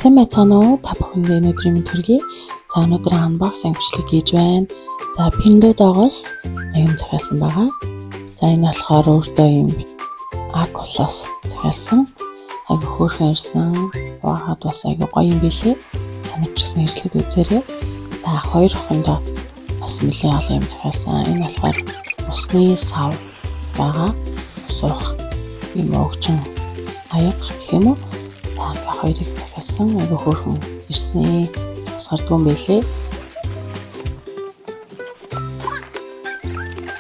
Сайн байцгаана уу? Та бүхэндээ өнөөдрийн мэнд хүргэе. За өнөөдөр unboxing бичлэг хийж байна. За Pinduoduos аян захиалсан байгаа. За энэ болохоор өөртөө юм Aculus захиалсан. Аяг хөөрхөн ирсэн. Вахад бас аяг гоё юм билээ. Танайч гэсэн хэрэглээд үзээрэй. За хоёр охиндоо бас нэлээд олон юм захиалсан. Энэ болохоор усны сав байгаа. Суух юм өгчин аяг гэх юм уу? За хоёрыг захиалсан. Аяг хөөрхөн ирсэн. Асгардгүй юм билээ.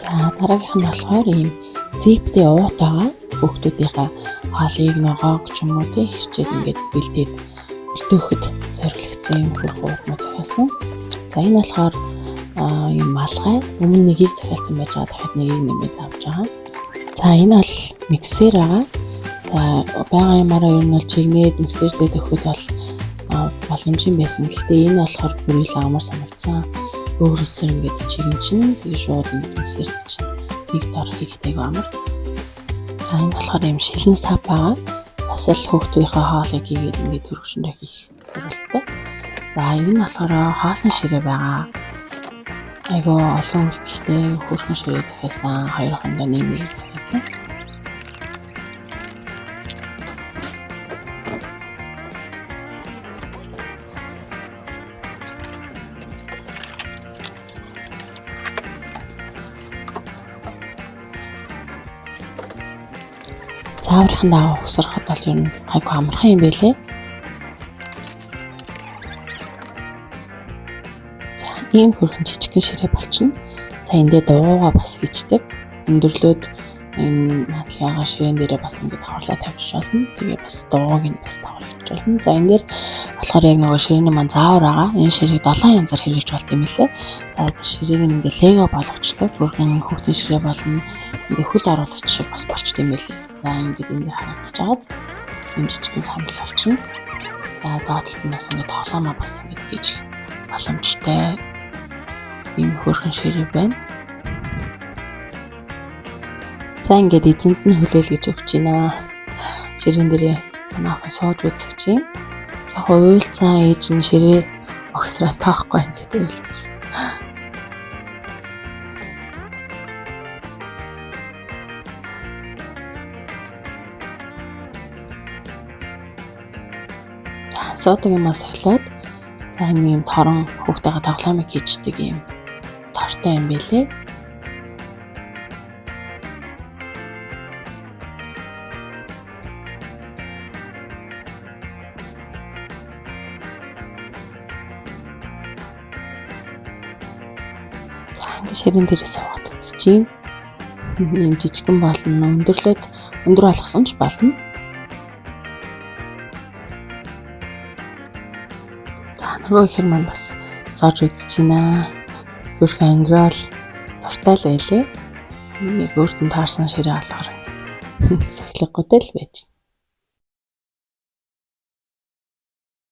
За дараагийнх нь болохоор ийм зиптэй уут байгаа. Хүүхдүүдийнхээ хоолыг ногоог ч юм уу тийм хичээл ингээд бэлдээд бэлтөөхөд зориулагдсан юм хөрх уутнууд захиалсан. За энэ болохоор ийм малгай өмнө нэгийг захиалсан байж байгаа. Дахиад нэгийг нэмээд авч байгаа. За энэ бол миксер байгаа. За байгаа юмараа ер нь бол чигнээд миксердээ төхөд бол боломжийн байсан. Гэхдээ энэ болохоор бүрэл амар санагдсан. Өөрөөсөө ингээд чигэн чинь тэгээ шууд ингээд миксерт чинь нэг дор хийгээд айгүй амар. За энэ болохоор юм шилэн сав байгаа. Бас л хүүхдүүдийнхээ хоолыг хийгээд ингээд төрөгшөндөө хийх зорилттой. За энэ болохоор хоолны ширээ байгаа. Айгүй олон үйлдэлтэй хөөрхөн ширээ захиалсан. Хоёр хондоо нэмээд захиалсан. Зааврынхаа угсрахад бол ер нь айгүй амархан юм байлээ. За ийм хөрхэн жижигхэн ширээ болчихно. За эндээ дуугаа бас хийждэг. Өндөрлөөд энэ наадлагаа ширээн дээрээ бас ингээд хавлаа тавьчих болно. Тэгээ бас дууг нь бас тавьчих болно. За энэ дээр болохоор яг нөгөө ширээний маань заавар байгаа. Энэ ширээг 7 янзаар хэрэглэж болт юм лээ. За ширээг нь ингээд лего болгочтой. Хөрхэн хүүхдийн ширээ болно. Ингээд хөл оруулагч шиг бас болчт юм байлээ. За ингээд энэ дээр харагдаж байгаад энэ жижигхэн сандал болчихно. За доотлолт нь бас ингээд тоглоомоо бас ингээд хийж боломжтой ийм хөрхэн ширээ байна. За ингээд эзэнт нь хүлээлгэж өгч байна. Ширээн дээр манайхан сууж үзэх чинь. Яг уйлцсан ээж нь ширээ огсраа тоохгүй ингээд уйлцсан. Суудаг юмас солиод за энэ юм торон хүүхдтэйгээ тоглоомыг хийждэг юм тортой юм байлээ. За ингэ ширээн дээр суугаад үзчихин. Ийм жижигэн болно. Өндөрлөөд өндөр болгосон ч болно. Нөгөө ихэр маань бас сууж үзэж байна. Хөрхэн ангирал дуртай л байлээ. Нэг өөртөө таарсан ширээ болохоор сахилгагүйтэй л байж.